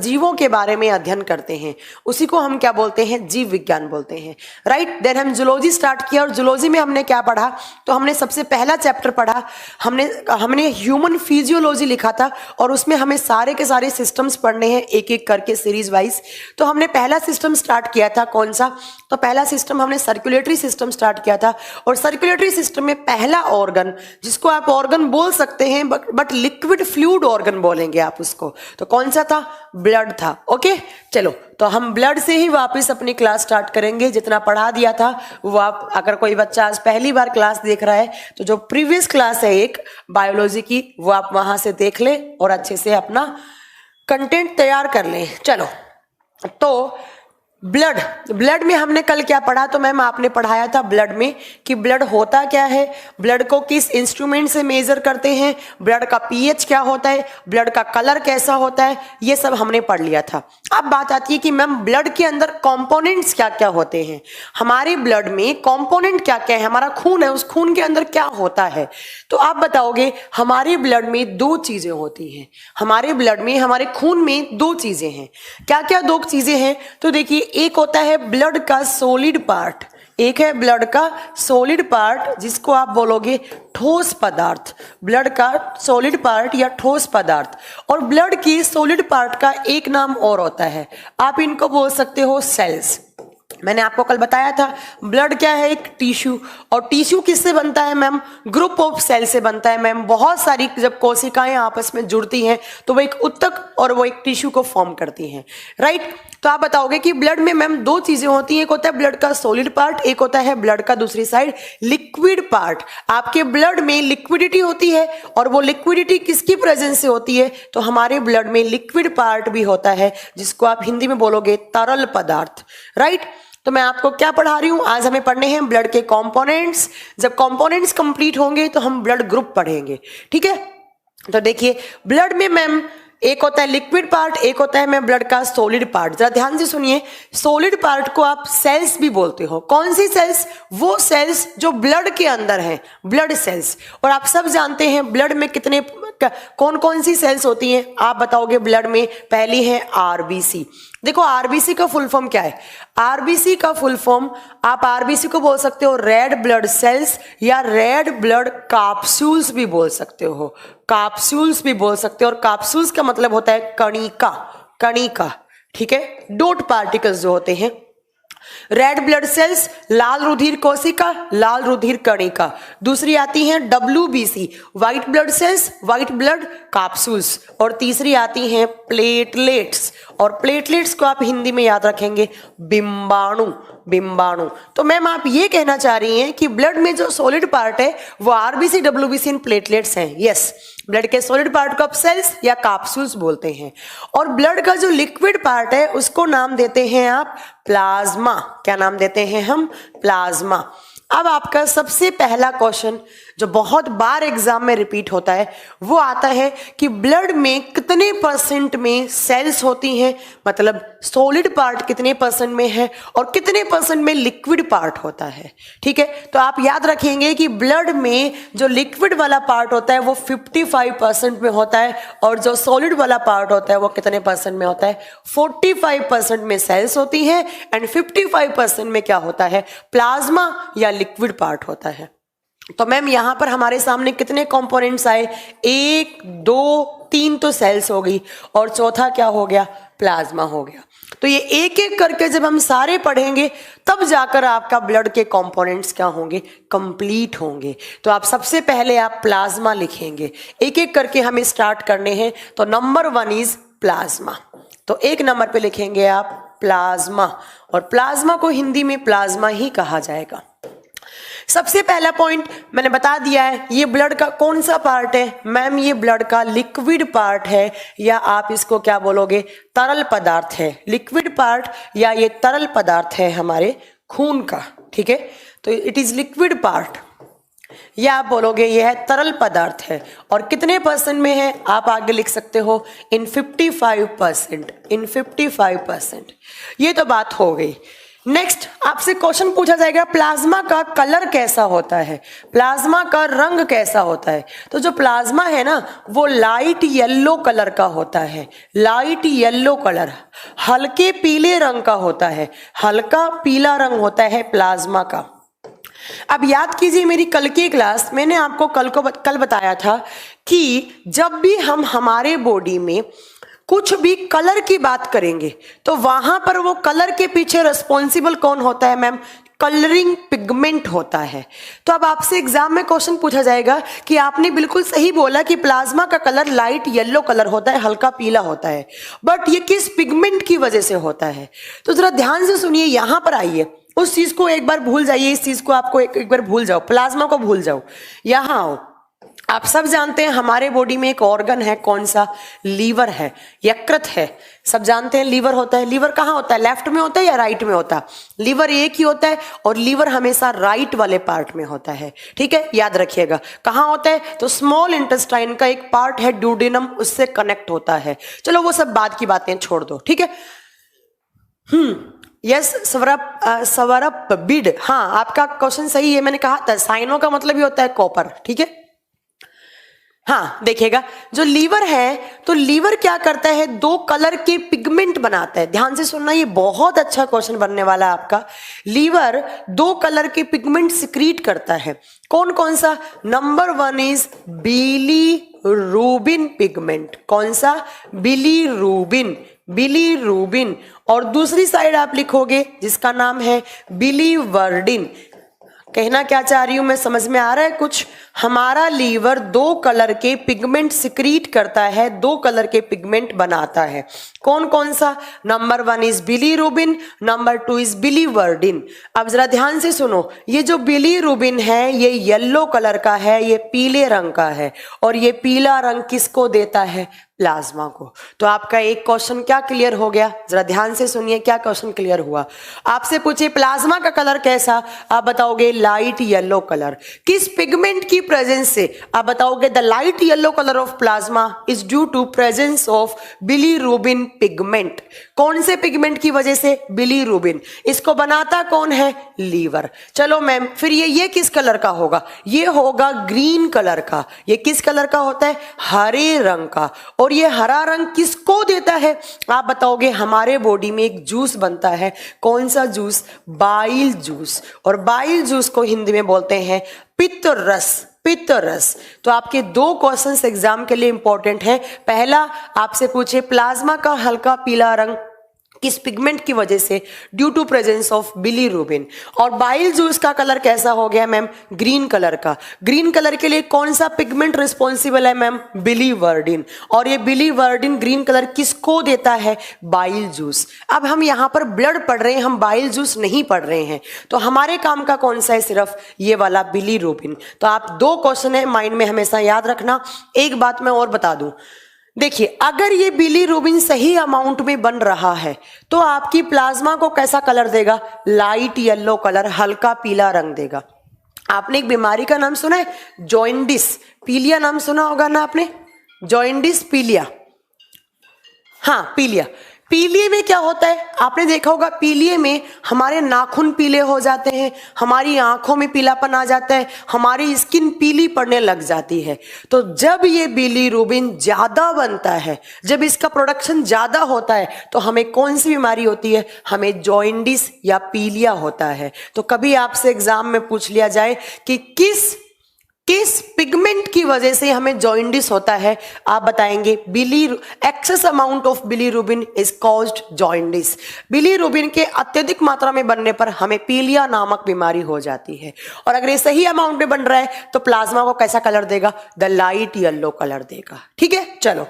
जीवों के बारे में अध्ययन करते हैं, उसी को हम क्या बोलते हैं, जीव विज्ञान बोलते हैं, राइट। देन हम जूलॉजी स्टार्ट किया और जूलॉजी में हमने क्या पढ़ा, तो हमने सबसे पहला चैप्टर पढ़ा, हमने ह्यूमन फिजियोलॉजी लिखा था और उसमें हमें सारे के सारे सिस्टम्स पढ़ने हैं एक एक करके सीरीज वाइज। तो हमने पहला सिस्टम स्टार्ट किया था, कौन सा, तो पहला सिस्टम हमने सर्कुलेटरी सिस्टम स्टार्ट किया था। और सर्कुलेटरी सिस्टम में पहला ऑर्गन, जिसको आप ऑर्गन बोल सकते हैं बट लिक्विड फ्लूइड ऑर्गन बोलेंगे आप उसको, तो कौन सा था, ब्लड था। ओके, चलो तो हम ब्लड से ही वापस अपनी क्लास स्टार्ट करेंगे। जितना पढ़ा दिया था वो आप, अगर कोई बच्चा आज पहली बार क्लास देख रहा है तो जो प्रीवियस क्लास है एक बायोलॉजी की, वो आप वहां से देख ले और अच्छे से अपना कंटेंट तैयार कर लें। चलो, तो ब्लड में हमने कल क्या पढ़ा, तो मैम आपने पढ़ाया था ब्लड में कि ब्लड होता क्या है, ब्लड को किस इंस्ट्रूमेंट से मेजर करते हैं, ब्लड का पीएच क्या होता है, ब्लड का कलर कैसा होता है, ये सब हमने पढ़ लिया था। अब बात आती है कि मैम ब्लड के अंदर कंपोनेंट्स क्या क्या होते हैं, हमारे ब्लड में कंपोनेंट क्या क्या है, हमारा खून है, उस खून के अंदर क्या होता है। तो आप बताओगे हमारे ब्लड में दो चीजें होती हैं, हमारे ब्लड में, हमारे खून में दो चीजें हैं। क्या क्या दो चीजें हैं, तो देखिए एक होता है ब्लड का सॉलिड पार्ट, एक है ब्लड का सॉलिड पार्ट जिसको आप बोलोगे ठोस पदार्थ, ब्लड का सॉलिड पार्ट या ठोस पदार्थ। और ब्लड की सॉलिड पार्ट का एक नाम और होता है, आप इनको बोल सकते हो सेल्स। मैंने आपको कल बताया था ब्लड क्या है, एक टिश्यू, और टिश्यू किससे बनता है मैम, ग्रुप ऑफ सेल से बनता है मैम। बहुत सारी जब कोशिकाएं आपस में जुड़ती हैं तो वो एक उत्तक और वो एक टिश्यू को फॉर्म करती हैं, राइट। तो आप बताओगे कि ब्लड में मैम दो चीजें होती हैं, एक होता है ब्लड का सॉलिड पार्ट, एक होता है ब्लड का दूसरी साइड लिक्विड पार्ट। आपके ब्लड में लिक्विडिटी होती है और वो लिक्विडिटी किसकी प्रेजेंस से होती है, तो हमारे ब्लड में लिक्विड पार्ट भी होता है जिसको आप हिंदी में बोलोगे तरल पदार्थ, राइट। तो मैं आपको क्या पढ़ा रही हूं, आज हमें पढ़ने हैं ब्लड के कंपोनेंट्स। जब कंपोनेंट्स कंप्लीट होंगे तो हम ब्लड ग्रुप पढ़ेंगे, ठीक है। तो देखिए ब्लड में मैम एक होता है लिक्विड पार्ट, एक होता है मैं ब्लड का सॉलिड पार्ट। जरा ध्यान से सुनिए, सॉलिड पार्ट को आप सेल्स भी बोलते हो। कौन सी सेल्स, वो सेल्स जो ब्लड के अंदर हैं, ब्लड सेल्स। और आप सब जानते हैं ब्लड में कितने कौन कौन सी सेल्स होती हैं, आप बताओगे ब्लड में पहली है आरबीसी। देखो आरबीसी का फुल फॉर्म क्या है, आरबीसी का फुल फॉर्म, आप आरबीसी को बोल सकते हो रेड ब्लड सेल्स या रेड ब्लड कैप्सूल्स भी बोल सकते हो, कैप्सूल्स भी बोल सकते हो। और कैप्सूल्स का मतलब होता है कणिका, कणिका, ठीक है, डॉट पार्टिकल्स जो होते हैं। रेड ब्लड सेल्स लाल रुधिर कोशिका, लाल रुधिर कणिका। दूसरी आती हैं WBC white blood cells, white blood capsules. और तीसरी आती हैं प्लेटलेट्स, और प्लेटलेट्स को आप हिंदी में याद रखेंगे बिंबाणु, बिंबाणु। तो मैम आप ये कहना चाह रही हैं कि ब्लड में जो सॉलिड पार्ट है वो आरबीसी, WBC एंड प्लेटलेट्स हैं। यस, ब्लड के सॉलिड पार्ट को आप सेल्स या कैप्सूल्स बोलते हैं। और ब्लड का जो लिक्विड पार्ट है उसको नाम देते हैं आप प्लाज्मा। क्या नाम देते हैं हम, प्लाज्मा। अब आपका सबसे पहला क्वेश्चन जो बहुत बार एग्जाम में रिपीट होता है वो आता है कि ब्लड में कितने परसेंट में सेल्स होती हैं, मतलब सॉलिड पार्ट कितने परसेंट में है और कितने परसेंट में लिक्विड पार्ट होता है, ठीक है। तो आप याद रखेंगे कि ब्लड में जो लिक्विड वाला पार्ट होता है वो 55% में होता है और जो सॉलिड वाला पार्ट होता है वो कितने परसेंट में होता है, 45% में सेल्स होती हैं एंड 55% में क्या होता है, प्लाज्मा या लिक्विड पार्ट होता है। तो मैम यहां पर हमारे सामने कितने कंपोनेंट्स आए, 1 2 3 तो सेल्स हो गई और चौथा क्या हो गया, प्लाज्मा हो गया। तो ये एक एक करके जब हम सारे पढ़ेंगे तब जाकर आपका ब्लड के कंपोनेंट्स क्या होंगे, कंप्लीट होंगे। तो आप सबसे पहले आप प्लाज्मा लिखेंगे, एक एक करके हमें स्टार्ट करने हैं। तो नंबर 1 इज प्लाज्मा। तो एक नंबर पे लिखेंगे आप प्लाज्मा, और प्लाज्मा को हिंदी में प्लाज्मा ही कहा जाएगा। सबसे पहला पॉइंट मैंने बता दिया है, ये ब्लड का कौन सा पार्ट है मैम, ये ब्लड का लिक्विड पार्ट है या आप इसको क्या बोलोगे, तरल पदार्थ है। लिक्विड पार्ट या ये तरल पदार्थ है हमारे खून का, ठीक है। तो इट इज लिक्विड पार्ट या आप बोलोगे ये है तरल पदार्थ है। और कितने परसेंट में है आप आगे लिख सकते हो, इन 55%, इन 55%। ये तो बात हो गई। नेक्स्ट आपसे क्वेश्चन पूछा जाएगा प्लाज्मा का कलर कैसा होता है, प्लाज्मा का रंग कैसा होता है। तो जो प्लाज्मा है ना वो लाइट येलो कलर का होता है, लाइट येलो कलर, हल्के पीले रंग का होता है, हल्का पीला रंग होता है प्लाज्मा का। अब याद कीजिए मेरी कल की क्लास, मैंने आपको कल बताया था कि जब भी हम हमारे बॉडी में कुछ भी कलर की बात करेंगे तो वहां पर वो कलर के पीछे रिस्पॉन्सिबल कौन होता है मैम, कलरिंग पिगमेंट होता है। तो अब आपसे एग्जाम में क्वेश्चन पूछा जाएगा कि आपने बिल्कुल सही बोला कि प्लाज्मा का कलर लाइट येलो कलर होता है, हल्का पीला होता है, बट ये किस पिगमेंट की वजह से होता है। तो जरा ध्यान से सुनिए, यहां पर आइए, उस चीज को एक बार भूल जाइए, इस चीज को आपको एक बार भूल जाओ, प्लाज्मा को भूल जाओ, यहां आओ। आप सब जानते हैं हमारे बॉडी में एक ऑर्गन है, कौन सा, लीवर है, यकृत है, सब जानते हैं लीवर होता है। लीवर कहाँ होता है, लेफ्ट में होता है या राइट में होता है, लीवर एक ही होता है और लीवर हमेशा राइट वाले पार्ट में होता है, ठीक है, याद रखिएगा। कहाँ होता है, तो स्मॉल इंटेस्टाइन का एक पार्ट है ड्यूडेनम, उससे कनेक्ट होता है। चलो वो सब बाद की बातें छोड़ दो, ठीक है। यस स्वरप बिड, हाँ आपका क्वेश्चन सही है, मैंने कहा था साइनो का मतलब ही होता है कॉपर, ठीक है। हाँ देखिएगा, जो लीवर है तो लीवर क्या करता है, दो कलर के पिगमेंट बनाता है। ध्यान से सुनना, ये बहुत अच्छा क्वेश्चन बनने वाला है आपका। लीवर दो कलर के पिगमेंट सिक्रीट करता है, कौन कौन सा, नंबर 1 इज बिलीरुबिन पिगमेंट, कौन सा, बिलीरुबिन, बिलीरुबिन। और दूसरी साइड आप लिखोगे जिसका नाम है बिलीवर्डिन। कहना क्या चाह रही हूं मैं, समझ में आ रहा है कुछ, हमारा लीवर दो कलर के पिगमेंट सिक्रीट करता है, दो कलर के पिगमेंट बनाता है, कौन कौन सा, number 1 is bilirubin, number 2 is biliverdin. अब जरा ध्यान से सुनो, ये जो बिलीरुबिन है ये येलो कलर का है, ये पीले रंग का है, और ये पीला रंग किसको देता है, प्लाज्मा को। तो आपका एक क्वेश्चन क्या क्लियर हो गया, जरा ध्यान से सुनिए क्या क्वेश्चन क्लियर हुआ। आपसे पूछे प्लाज्मा का कलर कैसा, आप बताओगे लाइट येलो कलर, किस पिगमेंट की प्रेजेंस से, आप बताओगे the light yellow colour of plasma is due to presence of bilirubin pigment. कौन से पिगमेंट की वजह से, बिलीरुबिन। इसको बनाता कौन है, लीवर। चलो मैम फिर ये किस कलर का होगा, ये होगा ग्रीन कलर का। ये किस कलर का होता है, हरे रंग का। और ये हरा रंग किसको देता है, आप बताओगे हमारे बॉडी में एक जूस बनता है, कौन सा जूस, बाइल जूस। और बाइल जूस को हिंदी में बोलते हैं पित्त रस, पित्त रस। तो आपके दो क्वेश्चंस एग्जाम के लिए इंपॉर्टेंट है। पहला आपसे पूछे प्लाज्मा का हल्का पीला रंग किस पिगमेंट की वजह से, due to presence of bilirubin. और बाइल जूस का कलर कैसा हो गया मैम, ग्रीन कलर का। ग्रीन कलर के लिए कौन सा पिगमेंट रिस्पॉन्सिबल है मैम, बिलीवर्डिन। और ये बिलीवर्डिन ग्रीन कलर किसको देता है, बाइल जूस। अब हम यहाँ पर ब्लड पढ़ रहे हैं, हम बाइल जूस नहीं पढ़ रहे हैं, तो हमारे काम का कौन सा है, सिर्फ ये वाला बिलीरुबिन। तो आप दो क्वेश्चन है माइंड में हमेशा याद रखना। एक बात मैं और बता दूं, देखिए अगर ये बिलीरुबिन सही अमाउंट में बन रहा है तो आपकी प्लाज्मा को कैसा कलर देगा, लाइट येलो कलर, हल्का पीला रंग देगा। आपने एक बीमारी का नाम सुना है, जॉइंडिस पीलिया, नाम सुना होगा ना आपने, जॉइंडिस पीलिया। हाँ पीलिया, पीलिए में क्या होता है, आपने देखा होगा पीलिए में हमारे नाखून पीले हो जाते हैं, हमारी आंखों में पीलापन आ जाता है, हमारी स्किन पीली पड़ने लग जाती है। तो जब ये बिलीरुबिन ज्यादा बनता है, जब इसका प्रोडक्शन ज्यादा होता है तो हमें कौन सी बीमारी होती है, हमें जॉइंडिस या पीलिया होता है। तो कभी आपसे एग्जाम में पूछ लिया जाए कि किस पिगमेंट की वजह से हमें जॉइंडिस होता है, आप बताएंगे excess amount of bilirubin is caused jaundice. Bilirubin के अत्यधिक मात्रा में बनने पर हमें पीलिया नामक बीमारी हो जाती है। और अगर ये सही अमाउंट में बन रहा है तो प्लाज्मा को कैसा कलर देगा, द लाइट येलो कलर देगा। ठीक है, चलो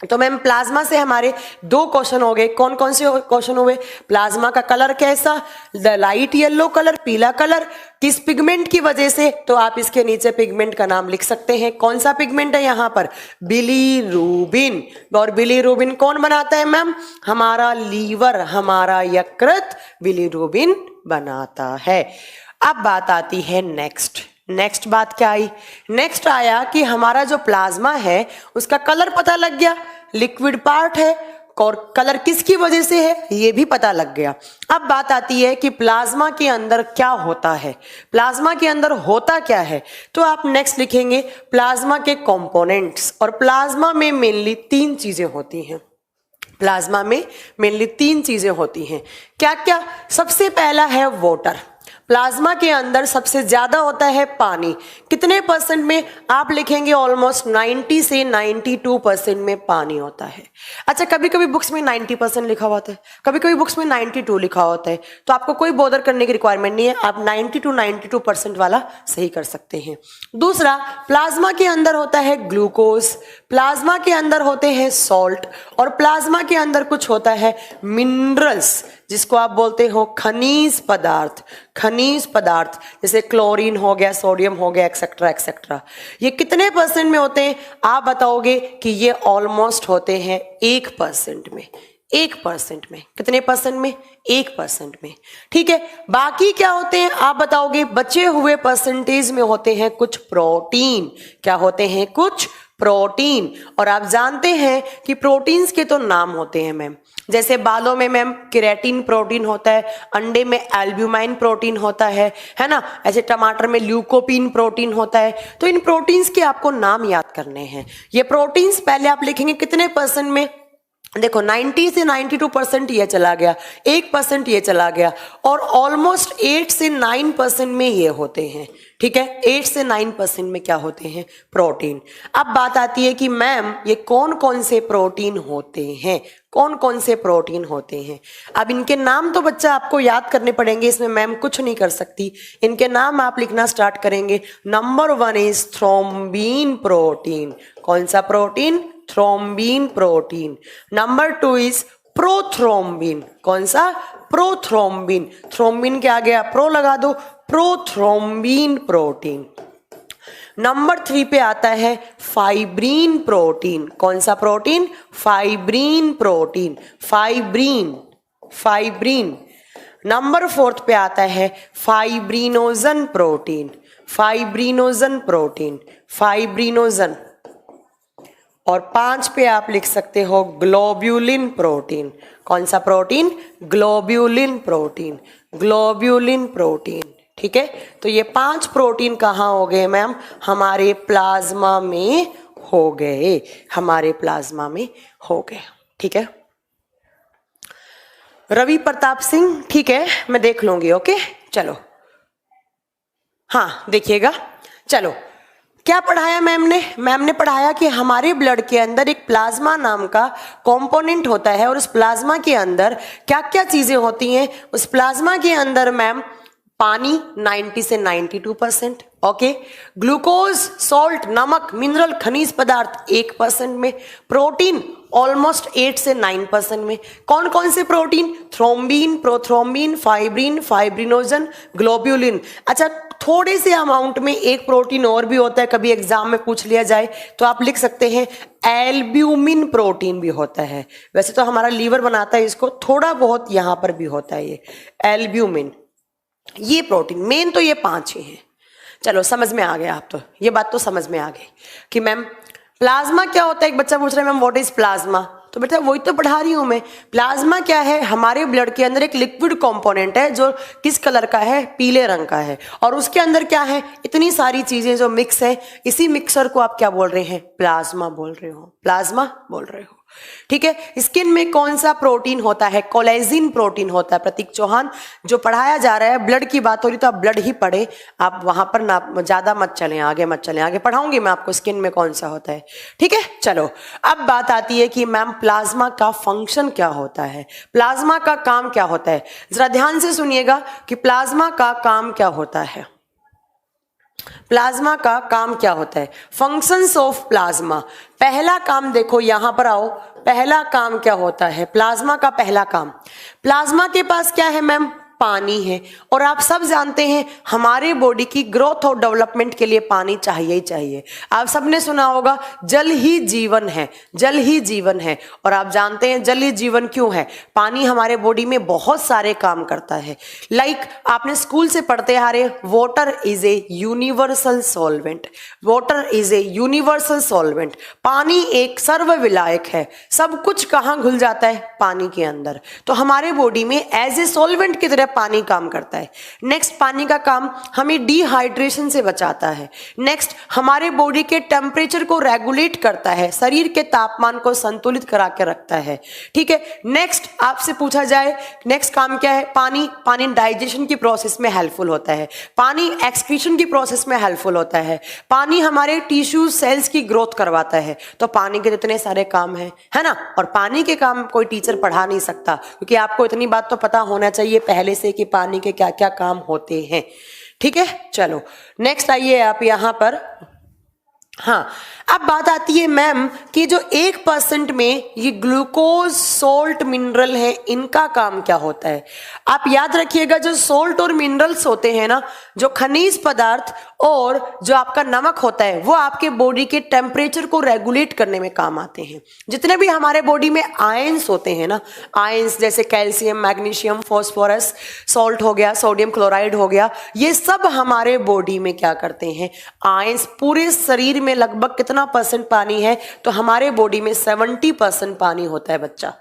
तो मैम प्लाज्मा से हमारे दो क्वेश्चन हो गए। कौन कौन से क्वेश्चन हुए, प्लाज्मा का कलर कैसा, द लाइट येलो कलर, पीला कलर, किस पिगमेंट की वजह से, तो आप इसके नीचे पिगमेंट का नाम लिख सकते हैं। कौन सा पिगमेंट है यहाँ पर, बिलीरुबिन। और बिलीरुबिन कौन बनाता है मैम, हमारा लीवर, हमारा यकृत बिलीरुबिन बनाता है। अब बात आती है नेक्स्ट बात क्या आई, नेक्स्ट आया कि हमारा जो प्लाज्मा है उसका कलर पता लग गया, लिक्विड पार्ट है, और कलर किसकी वजह से है ये भी पता लग गया। अब बात आती है कि प्लाज्मा के अंदर क्या होता है, प्लाज्मा के अंदर होता क्या है। तो आप नेक्स्ट लिखेंगे प्लाज्मा के कंपोनेंट्स। और प्लाज्मा में मेनली 3 चीजें होती हैं, प्लाज्मा में मेनली 3 चीजें होती हैं। क्या क्या? सबसे पहला है वाटर। प्लाज्मा के अंदर सबसे ज्यादा होता है पानी। कितने परसेंट में? आप लिखेंगे ऑलमोस्ट 90 से 92% में पानी होता है। अच्छा, कभी कभी बुक्स में 90% लिखा होता है, कभी कभी बुक्स में 92 लिखा होता है, तो आपको कोई बॉदर करने की रिक्वायरमेंट नहीं है, आप 92% वाला सही कर सकते हैं। दूसरा, प्लाज्मा के अंदर होता है ग्लूकोज, प्लाज्मा के अंदर होते हैं सॉल्ट, और प्लाज्मा के अंदर कुछ होता है मिनरल्स, जिसको आप बोलते हो खनिज पदार्थ। खनिज पदार्थ जैसे क्लोरीन हो गया, सोडियम हो गया, एक्सेट्रा एक्सेट्रा। ये कितने परसेंट में होते हैं? आप बताओगे कि ये ऑलमोस्ट होते हैं 1% में। 1% में। कितने परसेंट में? 1% में। ठीक है, बाकी क्या होते हैं आप बताओगे? बचे हुए परसेंटेज में होते हैं कुछ प्रोटीन। क्या होते हैं? कुछ प्रोटीन। और आप जानते हैं कि प्रोटीन्स के तो नाम होते हैं मैम, जैसे बालों में मैम केराटिन प्रोटीन होता है, अंडे में एल्ब्यूमाइन प्रोटीन होता है ना, ऐसे टमाटर में ल्यूकोपिन प्रोटीन होता है। तो इन प्रोटीन्स के आपको नाम याद करने हैं। ये प्रोटीन्स पहले आप लिखेंगे कितने परसेंट में? देखो 90 से 92% ये चला गया, 1% ये चला गया, और ऑलमोस्ट 8 से 9% में ये होते हैं। ठीक है, 8 से 9% में क्या होते हैं? प्रोटीन। अब बात आती है कि मैम ये कौन कौन से प्रोटीन होते हैं, कौन कौन से प्रोटीन होते हैं। अब इनके नाम तो बच्चा आपको याद करने पड़ेंगे, इसमें मैम कुछ नहीं कर सकती। इनके नाम आप लिखना स्टार्ट करेंगे। Number 1 is thrombin protein. कौन सा protein? Thrombin protein. Number 2 is prothrombin. कौन सा? प्रोथ्रोम्बिन। थ्रोम्बिन के आगे आप प्रो लगा दो, प्रोथ्रोम्बिन प्रोटीन। नंबर 3 पे आता है फाइब्रिन प्रोटीन। कौन सा protein? Fibrin protein. Fibrin, fibrin. Number 4 पे आता है fibrinogen protein. Fibrinogen protein, fibrinogen. और 5 पे आप लिख सकते हो ग्लोब्यूलिन प्रोटीन। कौन सा protein? Globulin protein. Globulin protein. ठीक है, तो ये 5 प्रोटीन कहाँ हो गए मैम? हमारे प्लाज्मा में हो गए, हमारे प्लाज्मा में हो गए। ठीक है, रवि प्रताप सिंह, ठीक है मैं देख लूंगी। ओके चलो, हाँ देखिएगा। चलो, क्या पढ़ाया मैम ने? मैम ने पढ़ाया कि हमारे ब्लड के अंदर एक प्लाज्मा नाम का कंपोनेंट होता है, और उस प्लाज्मा के अंदर क्या क्या चीजें होती हैं। उस प्लाज्मा के अंदर मैम पानी 90 से 92%, ओके, ग्लूकोज, सॉल्ट, नमक, मिनरल, खनिज पदार्थ 1% में, प्रोटीन ऑलमोस्ट 8 से 9% में। कौन कौन से protein? Thrombin, prothrombin, fibrin, fibrinogen, globulin. अच्छा, थोड़े से अमाउंट में एक प्रोटीन और भी होता है, कभी एग्जाम में पूछ लिया जाए तो आप लिख सकते हैं एल्ब्यूमिन प्रोटीन भी होता है। वैसे तो हमारा लीवर बनाता है इसको, थोड़ा बहुत यहां पर भी होता है ये एल्ब्यूमिन। ये प्रोटीन मेन तो ये 5 ही हैं। चलो समझ में आ गया, आप तो ये बात तो समझ में आ गई कि मैम प्लाज्मा क्या होता है। एक बच्चा पूछ रहा है मैम व्हाट इज प्लाज्मा, तो बेटा वही तो पढ़ा रही हूं मैं। प्लाज्मा क्या है? हमारे ब्लड के अंदर एक लिक्विड कंपोनेंट है जो किस कलर का है? पीले रंग का है। और उसके अंदर क्या है? इतनी सारी चीजें जो मिक्स है, इसी मिक्सर को आप क्या बोल रहे हैं? प्लाज्मा बोल रहे हो, प्लाज्मा बोल रहे हो। ठीक है, स्किन में कौन सा प्रोटीन होता है? कोलेजिन प्रोटीन होता है। प्रतीक चौहान, जो पढ़ाया जा रहा है ब्लड की बात हो रही तो आप ब्लड ही पढ़े, आप वहां पर ना ज्यादा मत चलें, आगे मत चलें, आगे पढ़ाऊंगी मैं आपको स्किन में कौन सा होता है। ठीक है, चलो अब बात आती है कि मैम प्लाज्मा का फंक्शन क्या होता है, प्लाज्मा का काम क्या होता है। जरा ध्यान से सुनिएगा कि प्लाज्मा का काम क्या होता है। प्लाज्मा का काम क्या होता है? Functions of plasma. पहला काम देखो, यहां पर आओ, पहला काम क्या होता है प्लाज्मा का? पहला काम, प्लाज्मा के पास क्या है मैम? पानी है। और आप सब जानते हैं हमारे बॉडी की ग्रोथ और डेवलपमेंट के लिए पानी चाहिए ही चाहिए। आप सबने सुना होगा जल ही जीवन है, जल ही जीवन है। और आप जानते हैं जल ही जीवन क्यों है? पानी हमारे बॉडी में बहुत सारे काम करता है। लाइक आपने स्कूल से पढ़ते आ रहे, water is a universal solvent, water is a universal solvent. पानी एक सर्व विलायक है, सब कुछ कहाँ घुल जाता है? पानी के अंदर। तो हमारे बॉडी में एज ए सॉल्वेंट की तरह पानी काम करता है। नेक्स्ट, पानी का काम हमें डिहाइड्रेशन से बचाता है। नेक्स्ट, हमारे बॉडी के टेम्परेचर को रेगुलेट करता है, शरीर के तापमान को संतुलित करा के रखता है। ठीक है। नेक्स्ट आपसे पूछा जाए नेक्स्ट काम क्या है? पानी डाइजेशन की प्रोसेस में हेल्पफुल होता है, पानी एक्सक्रीशन की प्रोसेस में हेल्पफुल होता है, पानी हमारे टिश्यू सेल्स की ग्रोथ करवाता है। तो पानी के इतने सारे काम हैं, है ना। और पानी के काम कोई टीचर पढ़ा नहीं सकता, क्योंकि आपको इतनी बात तो पता होना चाहिए पहले से कि पानी के क्या क्या काम होते हैं। ठीक है, चलो नेक्स्ट आइए आप यहां पर। हाँ, अब बात आती है मैम कि जो 1% में ये ग्लूकोज सोल्ट मिनरल है, इनका काम क्या होता है? आप याद रखिएगा जो सोल्ट और मिनरल्स होते हैं ना, जो खनिज पदार्थ और जो आपका नमक होता है, वो आपके बॉडी के टेम्परेचर को रेगुलेट करने में काम आते हैं। जितने भी हमारे बॉडी में आयंस होते हैं ना, आयंस जैसे कैल्शियम, मैग्नीशियम, फॉस्फोरस, सॉल्ट हो गया, सोडियम क्लोराइड हो गया, ये सब हमारे बॉडी में क्या करते हैं? आयंस। पूरे शरीर में लगभग कितना % पानी है? तो हमारे बॉडी में 70% पानी होता है बच्चा।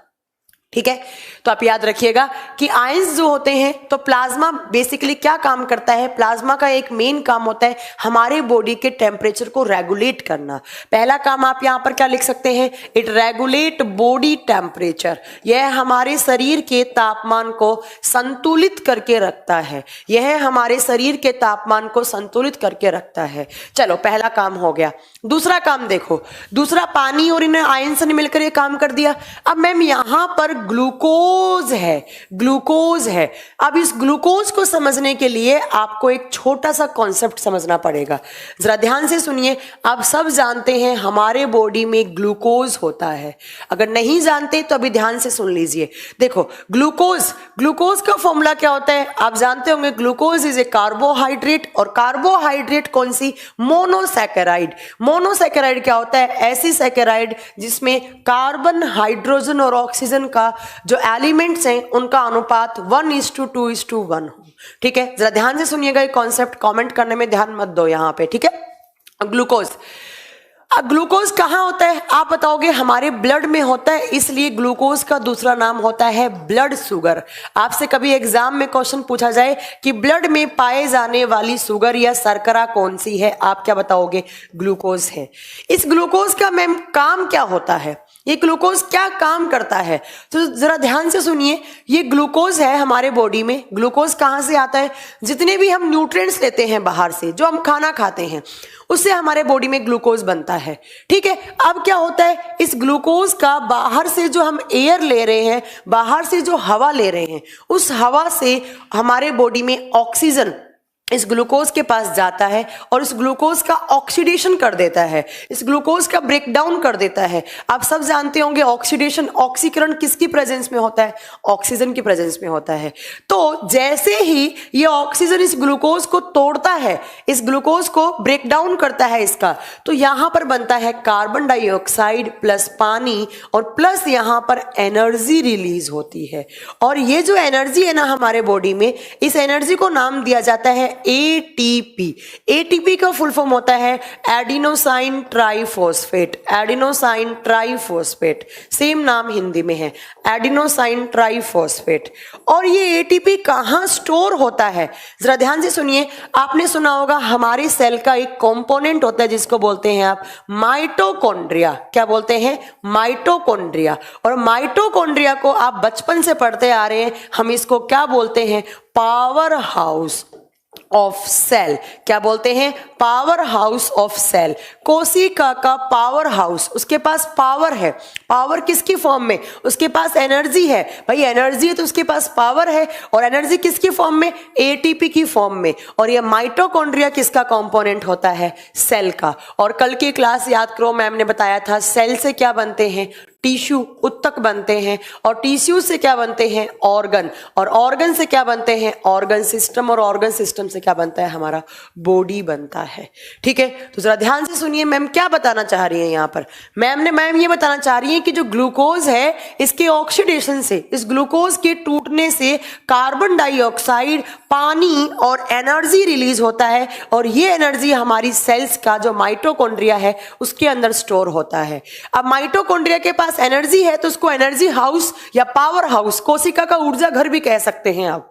ठीक है, तो आप याद रखिएगा कि आयंस जो होते हैं, तो प्लाज्मा बेसिकली क्या काम करता है? प्लाज्मा का एक मेन काम होता है हमारे बॉडी के टेम्परेचर को रेगुलेट करना। पहला काम आप यहां पर क्या लिख सकते हैं? It regulate body temperature. यह हमारे शरीर के तापमान को संतुलित करके रखता है, यह हमारे शरीर के तापमान को संतुलित करके रखता है। चलो, पहला काम हो गया। दूसरा काम देखो, दूसरा पानी और इन आयंस ने मिलकर ये काम कर दिया। अब मैम यहां पर ग्लूकोज है, ग्लूकोज है। अब इस ग्लूकोज को समझने के लिए आपको एक छोटा सा कॉन्सेप्ट समझना पड़ेगा। जरा ध्यान से सुनिए। आप सब जानते हैं हमारे बॉडी में ग्लूकोज होता है, अगर नहीं जानते तो अभी ध्यान से सुन लीजिए। देखो, ग्लूकोज का फॉर्मूला क्या होता है? आप जानते होंगे ग्लूकोज इज ए कार्बोहाइड्रेट। और कार्बोहाइड्रेट कौन सी? मोनोसैकेराइड। मोनोसैकेराइड क्या होता है? ऐसी सैकेराइड जिसमें कार्बन, हाइड्रोजन और ऑक्सीजन का जो एलिमेंट्स हैं उनका अनुपात 1:2:1 हो। ठीक है, जरा ध्यान से सुनिएगा ये कॉन्सेप्ट, कमेंट करने में ध्यान मत दो यहां पे। ठीक है। ग्लूकोज, अब ग्लूकोज कहाँ होता है? आप बताओगे हमारे ब्लड में होता है, इसलिए ग्लूकोज का दूसरा नाम होता है ब्लड शुगर। आपसे कभी एग्जाम में क्वेश्चन पूछा जाए कि ब्लड में पाए जाने वाली शुगर या शर्करा कौन सी है, आप क्या बताओगे? ग्लूकोज है। इस ग्लूकोज का मैम काम क्या होता है? ये ग्लूकोज क्या काम करता है? तो जरा ध्यान से सुनिए। ये ग्लूकोज है हमारे बॉडी में। ग्लूकोज कहाँ से आता है? जितने भी हम न्यूट्रिएंट्स लेते हैं बाहर से, जो हम खाना खाते हैं, उससे हमारे बॉडी में ग्लूकोज बनता है। ठीक है। अब क्या होता है? इस ग्लूकोज का बाहर से जो हम एयर ले रहे हैं, बाहर से जो हवा ले रहे हैं, उस हवा से हमारे बॉडी में ऑक्सीजन इस ग्लूकोज के पास जाता है और इस ग्लूकोज का ऑक्सीडेशन कर देता है, इस ग्लूकोज का ब्रेकडाउन कर देता है। आप सब जानते होंगे ऑक्सीडेशन, ऑक्सीकरण किसकी प्रेजेंस में होता है? ऑक्सीजन की प्रेजेंस में होता है। तो जैसे ही ये ऑक्सीजन इस ग्लूकोज को तोड़ता है, इस ग्लूकोज को ब्रेकडाउन करता है इसका, तो यहां पर बनता है कार्बन डाइऑक्साइड प्लस पानी और प्लस यहां पर एनर्जी रिलीज होती है। और ये जो एनर्जी है ना हमारे बॉडी में, इस एनर्जी को नाम दिया जाता है एटीपी। एटीपी का फुल फॉर्म होता है adenosine triphosphate. Adenosine triphosphate same नाम हिंदी में है, एडिनोसाइन ट्राइफॉस्फेट। और ये एटीपी कहां स्टोर होता है? जरा ध्यान से सुनिए। आपने सुना होगा हमारे सेल का एक कंपोनेंट होता है जिसको बोलते हैं आप माइटोकॉन्ड्रिया। क्या बोलते हैं? माइटोकॉन्ड्रिया। और माइटोकॉन्ड्रिया को आप बचपन से पढ़ते आ रहे हैं, हम इसको क्या बोलते हैं? Powerhouse of cell. क्या बोलते हैं? Powerhouse of cell. कोशिका का पावर हाउस, उसके पास पावर है। पावर किसकी फॉर्म में? उसके पास एनर्जी है। भाई एनर्जी है तो उसके पास पावर है, और एनर्जी किसकी फॉर्म में? एटीपी की फॉर्म में। और ये माइटोकॉन्ड्रिया किसका कंपोनेंट होता है? सेल का। और कल की क्लास याद करो, मैम ने बताया था सेल से क्या बनते हैं? टिश्यू, उत्तक बनते हैं, और टिश्यू से क्या बनते हैं, ऑर्गन, और ऑर्गन से क्या बनते हैं, ऑर्गन सिस्टम, और ऑर्गन सिस्टम से क्या बनता है, हमारा बॉडी बनता है। ठीक है, तो जरा ध्यान से सुनिए मैम क्या बताना चाह रही है यहाँ पर। मैम ये बताना चाह रही है कि जो ग्लूकोज है इसके ऑक्सीडेशन से, इस ग्लूकोज के टूटने से कार्बन डाइऑक्साइड, पानी और एनर्जी रिलीज होता है, और ये एनर्जी हमारी सेल्स का जो माइटोकॉन्ड्रिया है उसके अंदर स्टोर होता है। अब माइटोकॉन्ड्रिया के पास एनर्जी है तो उसको एनर्जी हाउस या पावर हाउस, कोशिका का ऊर्जा घर भी कह सकते हैं आप।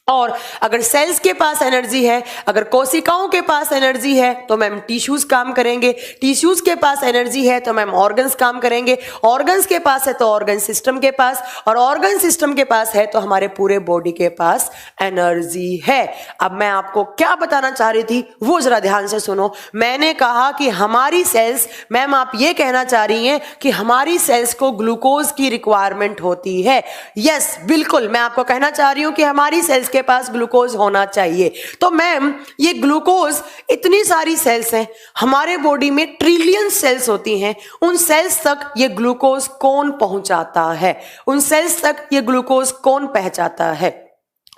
और अगर सेल्स के पास एनर्जी है, अगर कोशिकाओं के पास एनर्जी है तो मैम टिश्यूज काम करेंगे, टिश्यूज के पास एनर्जी है तो मैम ऑर्गन्स काम करेंगे, ऑर्गन्स के पास है तो ऑर्गन सिस्टम के पास, और ऑर्गन सिस्टम के पास है तो हमारे पूरे बॉडी के पास एनर्जी है। अब मैं आपको क्या बताना चाह रही थी वो जरा ध्यान से सुनो। मैंने कहा कि हमारी सेल्स, मैम आप ये कहना चाह रही हैं कि हमारी सेल्स को ग्लूकोज की रिक्वायरमेंट होती है। यस, बिल्कुल, मैं आपको कहना चाह रही हूं कि हमारी सेल्स के पास ग्लूकोज होना चाहिए। तो मैम ये ग्लूकोज, इतनी सारी सेल्स हैं हमारे बॉडी में, ट्रिलियन सेल्स होती हैं, उन सेल्स तक ये ग्लूकोज कौन पहुंचाता है, उन सेल्स तक ये ग्लूकोज कौन पहुंचाता है?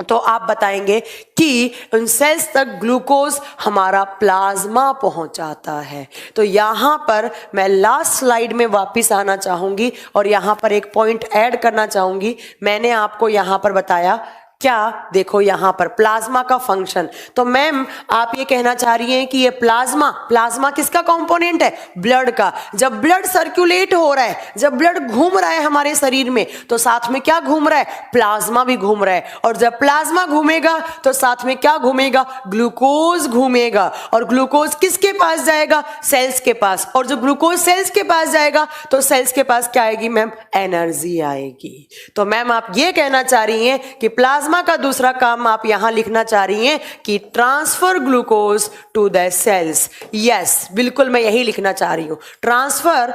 तो आप बताएंगे कि उन सेल्स तक ग्लूकोज हमारा प्लाज्मा पहुंचाता है। तो यहां पर मैं लास्ट स्लाइड में वापस आना चाहूंगी और यहां पर एक पॉइंट ऐड करना चाहूंगी। मैंने आपको यहां पर बताया क्या, देखो यहां पर प्लाज्मा का फंक्शन। तो मैम आप ये कहना चाह रही हैं कि ये प्लाज्मा किसका कंपोनेंट है, ब्लड का। जब ब्लड सर्कुलेट हो रहा है, जब ब्लड घूम रहा है हमारे शरीर में, तो साथ में क्या घूम रहा है, प्लाज्मा भी घूम रहा है। और जब प्लाज्मा घूमेगा तो साथ में क्या घूमेगा, ग्लूकोज घूमेगा। और ग्लूकोज किसके पास जाएगा, सेल्स के पास। और जो ग्लूकोज सेल्स के पास जाएगा तो सेल्स के पास क्या आएगी मैम, एनर्जी आएगी। तो मैम आप ये कहना चाह रही हैं कि प्लाज्मा का दूसरा काम आप यहां लिखना चाह रही हैं कि transfer glucose to the cells. Yes, बिल्कुल मैं यही लिखना चाह रही हूं, transfer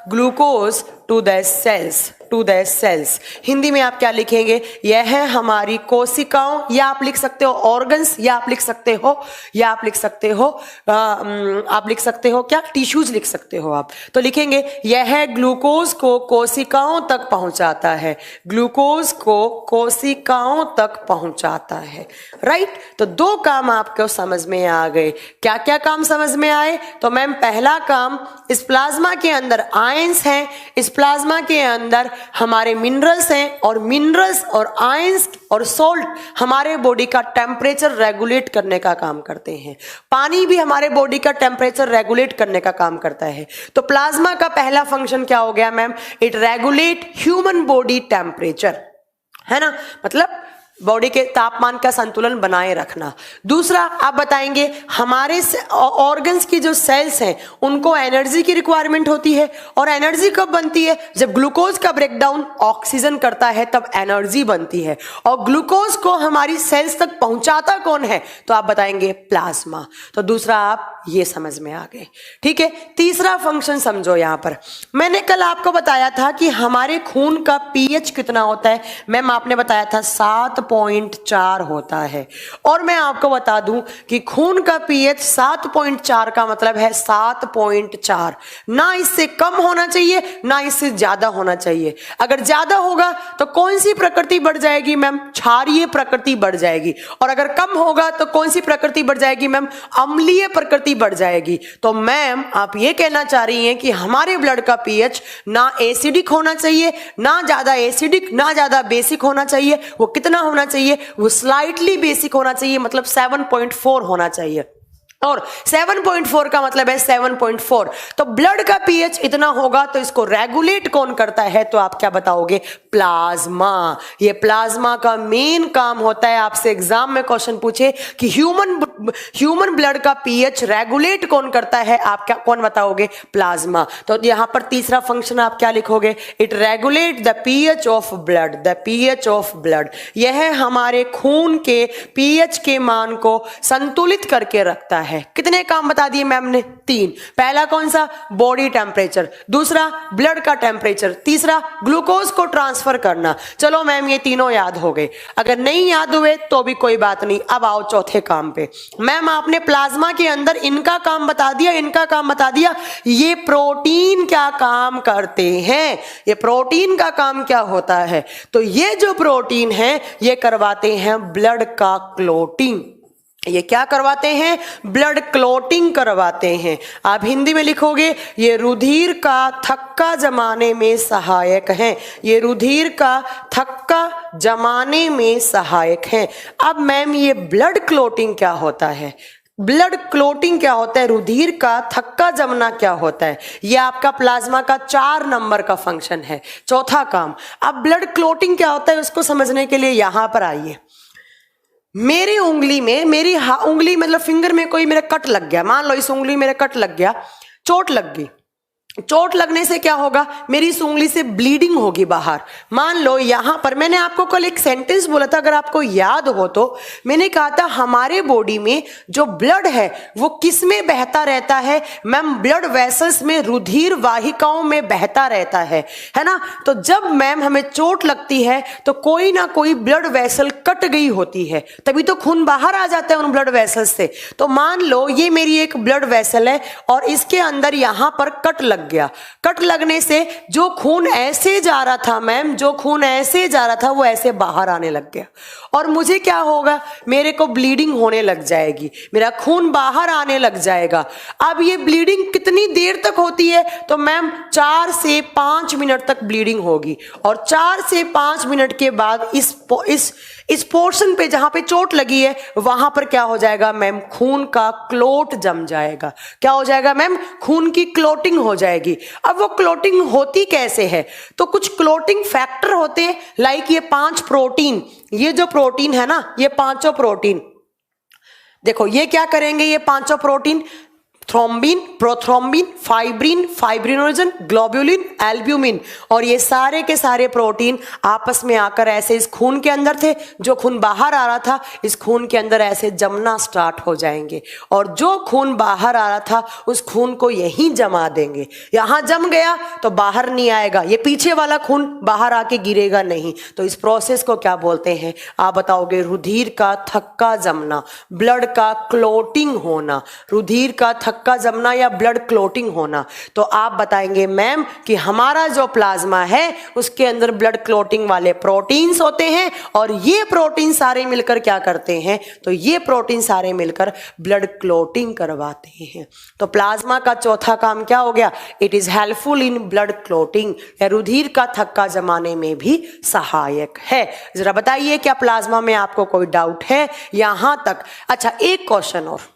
glucose to the cells. Hindi में आप क्या लिखेंगे, यह है हमारी कोशिकाओं, या आप लिख सकते हो ऑर्गन्स, या आप लिख सकते हो क्या, टिश्यूज लिख सकते हो आप। तो लिखेंगे यह ग्लूकोज को कोशिकाओं तक पहुंचाता है, ग्लूकोज को कोशिकाओं तक पहुंचाता है। राइट, तो दो काम आपको समझ में आ गए। क्या क्या काम समझ में आए? तो मैम पहला काम, इस प्लाज्मा के अंदर आयंस हैं, इस प्लाज्मा के अंदर हमारे मिनरल्स हैं, और मिनरल्स और आयंस और सॉल्ट हमारे बॉडी का टेम्परेचर रेगुलेट करने का काम करते हैं। पानी भी हमारे बॉडी का टेम्परेचर रेगुलेट करने का काम करता है। तो प्लाज्मा का पहला फंक्शन क्या हो गया ma'am, it regulate human body temperature, है ना, मतलब बॉडी के तापमान का संतुलन बनाए रखना। दूसरा आप बताएंगे हमारे ऑर्गन्स की जो सेल्स हैं उनको एनर्जी की रिक्वायरमेंट होती है, और एनर्जी कब बनती है, जब ग्लूकोज का ब्रेकडाउन ऑक्सीजन करता है तब एनर्जी बनती है। और ग्लूकोज को हमारी सेल्स तक पहुंचाता कौन है, तो आप बताएंगे प्लाज्मा। तो दूसरा आप ये समझ में आ गए। ठीक है, तीसरा फंक्शन समझो। यहां पर मैंने कल आपको बताया था कि हमारे खून का पीएच कितना होता है, मैम आपने बताया था 7.4 होता है। और मैं आपको बता दूं कि खून का पीएच 7.4 का मतलब है 7.4, ना इससे कम होना चाहिए ना इससे ज्यादा होना चाहिए। अगर ज्यादा होगा तो कौन सी प्रकृति बढ़ जाएगी मैम, क्षारीय प्रकृति बढ़ जाएगी। और अगर कम होगा तो कौन सी प्रकृति बढ़ जाएगी मैम, अम्लीय प्रकृति बढ़ जाएगी। तो मैम आप ये कहना चाह रही हैं कि हमारे ब्लड का पीएच ना एसिडिक होना चाहिए, ना ज्यादा एसिडिक, ना ज्यादा बेसिक होना चाहिए। वो कितना होना चाहिए, वो स्लाइटली बेसिक होना चाहिए, मतलब 7.4 होना चाहिए। और 7.4 का मतलब है 7.4। तो ब्लड का पीएच इतना होगा तो इसको रेगुलेट कौन करता है, तो आप क्या बताओगे, प्लाज्मा। ये प्लाज्मा का मेन काम होता है। आपसे एग्जाम में क्वेश्चन पूछे कि ह्यूमन ब्लड का पीएच रेगुलेट कौन करता है, आप क्या कौन बताओगे, प्लाज्मा। तो यहां पर तीसरा फंक्शन आप क्या लिखोगे, it regulate the pH of blood, the pH of blood. यह हमारे खून के पीएच के मान को संतुलित करके रखता है। कितने काम बता दिए मैम ने, 3। पहला कौन सा, बॉडी टेम्परेचर, दूसरा ब्लड का टेम्परेचर, तीसरा ग्लूकोज को ट्रांसफर करना। चलो मैम ये तीनों याद हो गए। अगर नहीं याद हुए तो भी कोई बात नहीं, अब आओ चौथे काम पे। मैम आपने प्लाज्मा के अंदर इनका काम बता दिया, इनका काम बता दिया, ये प्रोटीन क्या काम करते हैं, ये प्रोटीन का काम क्या होता है? तो ये जो प्रोटीन है ये करवाते हैं ब्लड का क्लोटिंग। ये क्या करवाते हैं? ब्लड क्लोटिंग करवाते हैं। आप हिंदी में लिखोगे ये रुधिर का थक्का जमाने में सहायक हैं, ये रुधिर का थक्का जमाने में सहायक हैं। अब मैम ये ब्लड क्लोटिंग क्या होता है? ब्लड क्लोटिंग क्या होता है? रुधिर का थक्का जमना क्या होता है? ये आपका प्लाज्मा का 4 नंबर का फंक्शन है, चौथा काम। अब ब्लड क्लोटिंग क्या होता है उसको समझने के लिए यहां पर आइए। मेरी उंगली में, मेरी उंगली मतलब फिंगर में कोई मेरा कट लग गया, मान लो इस उंगली मेरे कट लग गया, चोट लग गई। चोट लगने से क्या होगा? मेरी इस उंगली से ब्लीडिंग होगी बाहर। मान लो यहां पर मैंने आपको कल एक सेंटेंस बोला था, अगर आपको याद हो तो मैंने कहा था हमारे बॉडी में जो ब्लड है वो किस में बहता रहता है? मैम ब्लड वेसल्स में, रुधिर वाहिकाओं में बहता रहता है ना। तो जब मैम हमें चोट लगती है तो कोई ना कोई ब्लड वेसल कट गई होती है, तभी तो खून बाहर आ जाता है उन ब्लड वेसल्स से। तो मान लो ये मेरी एक ब्लड वेसल है और इसके अंदर यहां पर कट लग गया। कट लगने से जो खून ऐसे जा रहा था मैम, जो खून ऐसे जा रहा था वो ऐसे बाहर आने लग गया और मुझे क्या होगा? मेरे को ब्लीडिंग होने लग जाएगी, मेरा खून बाहर आने लग जाएगा। अब ये ब्लीडिंग कितनी देर तक होती है? तो मैम 4 से 5 मिनट तक ब्लीडिंग होगी और 4 से 5 मिनट के बाद इस पोर्शन पे जहां पे चोट लगी है वहां पर क्या हो जाएगा मैम? खून का क्लोट जम जाएगा। क्या हो जाएगा मैम? खून की क्लोटिंग हो जाएगी। अब वो क्लोटिंग होती कैसे है? तो कुछ क्लोटिंग फैक्टर होते हैं, लाइक ये 5 प्रोटीन, ये जो प्रोटीन है ना, ये 5 प्रोटीन, देखो ये क्या करेंगे? ये 5 protein thrombin, prothrombin, fibrin, fibrinogen, globulin, albumin, और ये सारे के सारे प्रोटीन आपस में आकर ऐसे इस खून के अंदर थे, जो खून बाहर आ रहा था इस खून के अंदर ऐसे जमना स्टार्ट हो जाएंगे और जो खून बाहर आ रहा था उस खून को यहीं जमा देंगे। यहां जम गया तो बाहर नहीं आएगा, ये पीछे वाला खून बाहर आके गिरेगा नहीं। तो इस प्रोसेस को क्या बोलते हैं? आप बताओगे? रुधिर का थक्का जमना, ब्लड का क्लोटिंग होना, रुधिर का थक्का जमना या ब्लड क्लोटिंग होना। तो आप बताएंगे मैम कि हमारा जो प्लाज्मा है उसके अंदर ब्लड क्लोटिंग वाले प्रोटीन्स होते हैं और ये प्रोटीन सारे मिलकर क्या करते हैं? तो ये प्रोटीन सारे मिलकर ब्लड क्लोटिंग करवाते हैं। तो प्लाज्मा का चौथा काम क्या हो गया? It is helpful in blood clotting, रुधिर का थक्का जमाने में भी सहायक है। जरा बताइए क्या प्लाज्मा में आपको कोई डाउट है यहां तक? अच्छा, एक क्वेश्चन और,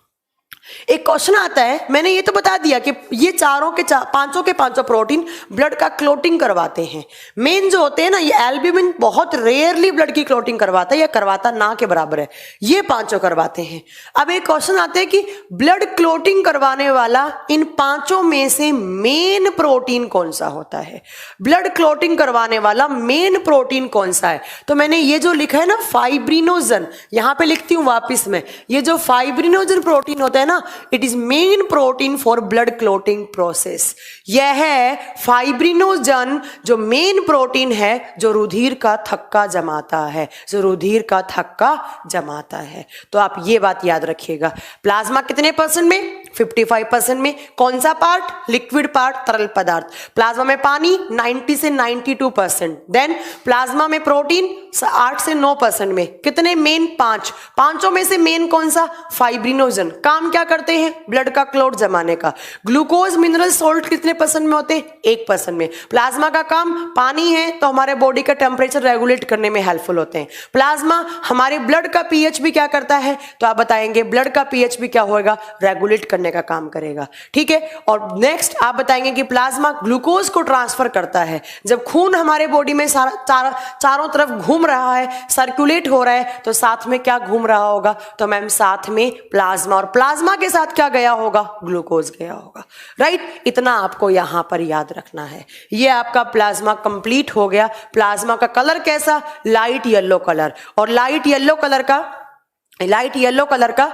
एक क्वेश्चन आता है, मैंने ये तो बता दिया कि ये पांचों के पांचों प्रोटीन ब्लड का क्लोटिंग करवाते हैं। मेन जो होते हैं ना, ये एल्ब्यूमिन बहुत रेयरली ब्लड की क्लोटिंग करवाता है या करवाता ना के बराबर है, ये पांचों करवाते हैं। अब एक क्वेश्चन आता है कि ब्लड क्लोटिंग करवाने वाला इन पांचों में से मेन प्रोटीन कौन सा होता है? ब्लड क्लोटिंग करवाने वाला मेन प्रोटीन कौन सा है? तो मैंने ये जो लिखा है ना फाइब्रिनोजन, यहां पे लिखती हूं वापिस में, ये जो फाइब्रिनोजन प्रोटीन होता है ना, it is main protein for blood clotting process. यह है फाइब्रिनोजन जो मेन प्रोटीन है जो रुधिर का थक्का जमाता है, जो रुधिर का थक्का जमाता है। तो आप ये बात याद रखिएगा। प्लाज्मा कितने परसेंट में? 55% में। कौन सा पार्ट? लिक्विड पार्ट, तरल पदार्थ। प्लाज्मा में पानी 90 से 92%। देन प्लाज्मा में प्रोटीन 8 से 9% में। कितने मेन? 5। पांचों में से मेन कौन सा? फाइब्रिनोजन। काम क्या करते हैं? ब्लड का क्लोट जमाने का। ग्लूकोज मिनरल सोल्ट कितने परसेंट में होते हैं? 1% में। प्लाज्मा का काम, पानी है तो हमारे बॉडी का टेम्परेचर रेगुलेट करने में हेल्पफुल होते हैं। प्लाज्मा हमारे ब्लड का पीएच भी क्या करता है? तो आप बताएंगे ब्लड का पीएच भी क्या होगा? रेगुलेट करने का काम करेगा। ठीक है। और नेक्स्ट आप बताएंगे कि प्लाज्मा ग्लूकोज को ट्रांसफर करता है। जब खून हमारे बॉडी में चारों तरफ घूम रहा है, सर्कुलेट हो रहा है, तो साथ में क्या घूम रहा होगा? तो मैम साथ में प्लाज्मा, और प्लाज्मा के साथ क्या गया होगा? ग्लूकोज गया होगा। राइट, इतना आपको यहां पर याद रखना है। ये आपका प्लाज्मा कंप्लीट हो गया। प्लाज्मा का कलर कैसा? Light yellow colour. और लाइट येलो कलर का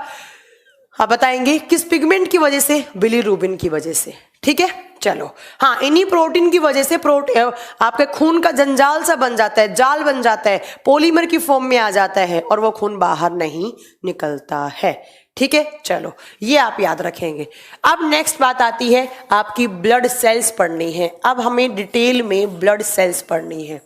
आप बताएंगे किस पिगमेंट की वजह से? बिलीरुबिन की वजह से। ठीक है, चलो। हाँ, इन्हीं प्रोटीन की वजह से आपके खून का जंजाल सा बन जाता है, जाल बन जाता है, पॉलीमर की फॉर्म में आ जाता है और वो खून बाहर नहीं निकलता है। ठीक है, चलो ये आप याद रखेंगे। अब नेक्स्ट बात आती है आपकी ब्लड सेल्स पढ़नी है। अब हमें डिटेल में ब्लड सेल्स पढ़नी है,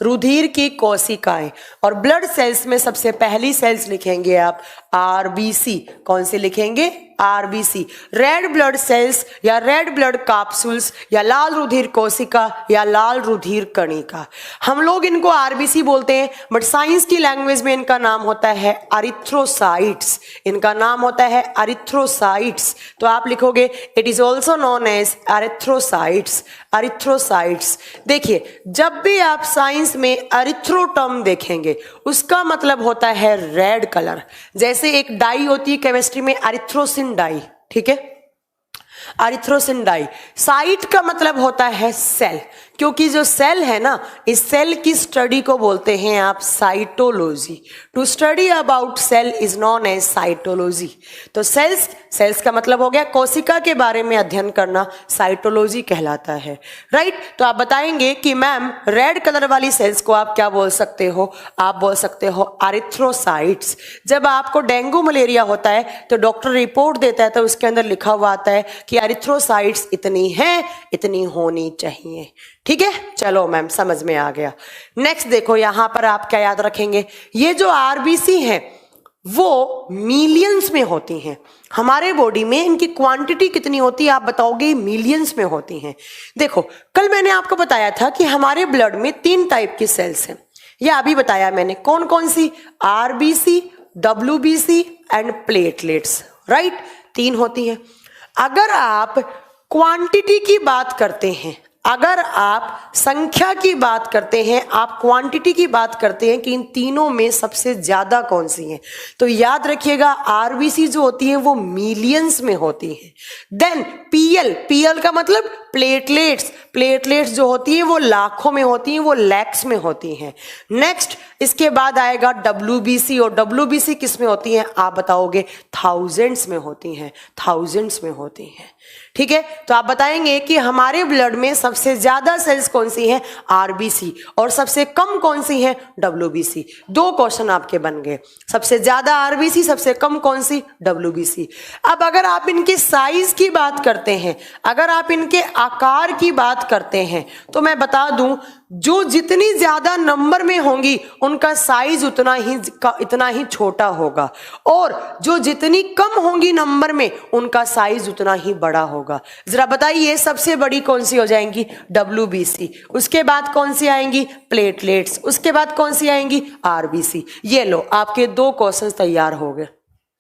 रुधिर की कोशिकाएं। और ब्लड सेल्स में सबसे पहली सेल्स लिखेंगे आप आरबीसी। कौन सी लिखेंगे? आरबीसी, रेड ब्लड सेल्स या रेड ब्लड कैप्सूल्स या लाल रुधिर कोशिका या लाल रुधिर कणिका। हम लोग इनको आरबीसी बोलते हैं, बट साइंस की लैंग्वेज में इनका नाम होता है एरिथ्रोसाइट्स। इनका नाम होता है एरिथ्रोसाइट्स। तो आप लिखोगे it is also known as erythrocytes. Erythrocytes, देखिए जब भी आप साइंस में एरिथ्रो टर्म देखेंगे उसका मतलब होता है रेड कलर। जैसे एक डाई होती है केमिस्ट्री में एरिथ्रोसिन डाई, ठीक है, एरिथ्रोसिन डाई। साइट का मतलब होता है सेल, क्योंकि जो सेल है ना, इस सेल की स्टडी को बोलते हैं आप cytology. To study about cell is known as cytology. तो सेल्स का मतलब हो गया कोशिका के बारे में अध्ययन करना, साइटोलॉजी कहलाता है, राइट। तो आप बताएंगे कि मैम रेड कलर वाली सेल्स को आप क्या बोल सकते हो? आप बोल सकते हो एरिथ्रोसाइट्स। जब आपको डेंगू मलेरिया होता है तो डॉक्टर रिपोर्ट देता है तो उसके अंदर लिखा हुआ आता है कि एरिथ्रोसाइट्स इतनी है, इतनी होनी चाहिए, ठीक है। चलो मैम समझ में आ गया। नेक्स्ट देखो यहां पर आप क्या याद रखेंगे, ये जो आरबीसी है वो मिलियंस में होती हैं। हमारे बॉडी में इनकी क्वांटिटी कितनी होती है आप बताओगे? मिलियंस में होती हैं। देखो कल मैंने आपको बताया था कि हमारे ब्लड में 3 टाइप की सेल्स हैं, या अभी बताया मैंने, कौन कौन सी? RBC, WBC and platelets, right. 3 होती हैं। अगर आप क्वांटिटी की बात करते हैं, अगर आप संख्या की बात करते हैं, आप क्वांटिटी की बात करते हैं कि इन तीनों में सबसे ज्यादा कौन सी है, तो याद रखिएगा आरबीसी जो होती है वो मिलियंस में होती है। देन पीएल का मतलब प्लेटलेट्स जो होती है वो लाखों में होती हैं, वो लैक्स में होती हैं। नेक्स्ट इसके बाद आएगा डब्ल्यूबीसी, और डब्ल्यूबीसी किस में होती है आप बताओगे? थाउजेंड्स में होती हैं, थाउजेंड्स में होती हैं, ठीक है। तो आप बताएंगे कि हमारे ब्लड में सबसे ज्यादा सेल्स कौन सी हैं? आरबीसी, और सबसे कम कौन सी हैं? डब्ल्यूबीसी। 2 क्वेश्चन आपके बन गए, सबसे ज्यादा आरबीसी, सबसे कम कौन सी? डब्ल्यूबीसी। अब अगर आप इनके साइज की बात करते हैं, अगर आप इनके आकार की बात करते हैं, तो मैं बता दूं जो जितनी ज्यादा नंबर में होंगी उनका साइज इतना ही छोटा होगा, और जो जितनी कम होंगी नंबर में उनका साइज उतना ही बड़ा होगा। जरा बताइए सबसे बड़ी कौन सी हो जाएंगी? डब्ल्यूबीसी। उसके बाद कौन सी आएंगी? प्लेटलेट्स। उसके बाद कौन सी आएंगी? आरबीसी। ये लो आपके 2 क्वेश्चन तैयार हो गए,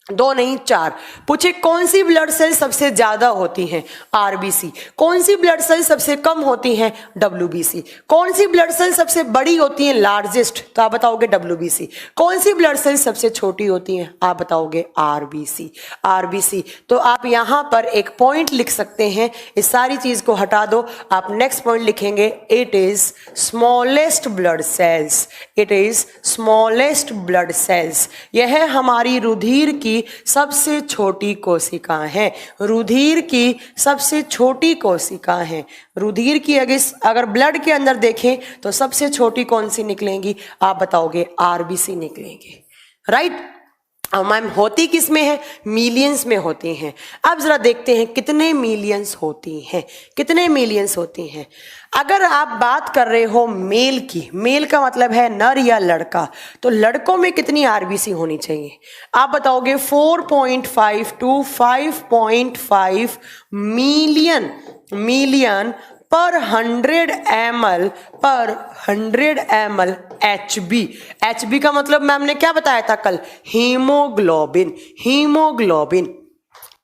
2 नहीं 4। पूछे कौन सी ब्लड सेल सबसे ज्यादा होती हैं? आरबीसी। कौन सी ब्लड सेल सबसे कम होती हैं? डब्ल्यूबीसी। कौन सी ब्लड सेल सबसे बड़ी होती है, लार्जेस्ट? तो आप बताओगे डब्ल्यूबीसी। कौन सी ब्लड सेल सबसे छोटी होती हैं? आप बताओगे आरबीसी। आरबीसी। तो आप यहां पर एक पॉइंट लिख सकते हैं, इस सारी चीज को हटा दो, आप नेक्स्ट पॉइंट लिखेंगे it is smallest blood cells. It is smallest blood cells. यह हमारी रुधिर की सबसे छोटी कोशिका है। रुधिर की सबसे छोटी कोशिका है। रुधिर की अगर ब्लड के अंदर देखें तो सबसे छोटी कौन सी निकलेंगी? आप बताओगे आरबीसी निकलेंगी, राइट। और मैम होती किस में है? मिलियंस में होती हैं। अब जरा देखते हैं कितने मिलियंस होती हैं, कितने मिलियंस होती हैं। अगर आप बात कर रहे हो मेल की, मेल का मतलब है नर या लड़का, तो लड़कों में कितनी आरबीसी होनी चाहिए? आप बताओगे 4.5 to 5.5 मिलियन पर 100 ml HB का मतलब मैम ने क्या बताया था कल? हीमोग्लोबिन।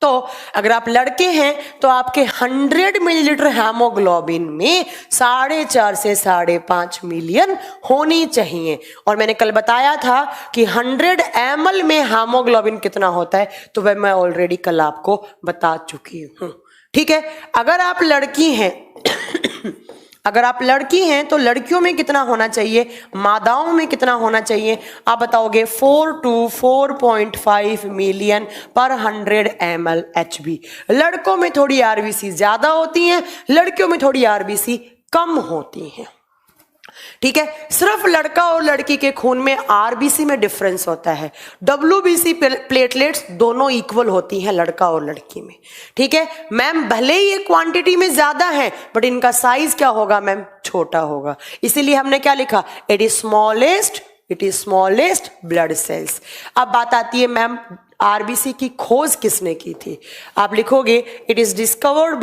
तो अगर आप लड़के हैं तो आपके 100 मिलीलीटर हेमोग्लोबिन में 4.5 से 5.5 मिलियन होनी चाहिए। और मैंने कल बताया था कि 100 ml में हेमोग्लोबिन कितना होता है, तो वह मैं ऑलरेडी कल आपको बता चुकी हूं, ठीक है। अगर आप लड़की हैं अगर आप लड़की हैं तो लड़कियों में कितना होना चाहिए, मादाओं में कितना होना चाहिए? आप बताओगे 4 to 4.5 मिलियन पर 100 ml HB। लड़कों में थोड़ी आरबीसी ज्यादा होती हैं, लड़कियों में थोड़ी आरबीसी कम होती हैं। ठीक है, सिर्फ लड़का और लड़की के खून में आरबीसी में डिफरेंस होता है। डब्ल्यूबीसी प्लेटलेट्स दोनों इक्वल होती हैं लड़का और लड़की में। ठीक है मैम, भले ही ये क्वांटिटी में ज्यादा है बट इनका साइज क्या होगा मैम, छोटा होगा। इसीलिए हमने क्या लिखा, it is smallest blood cells. अब बात आती है मैम आरबीसी की खोज किसने की थी। आप लिखोगे it is discovered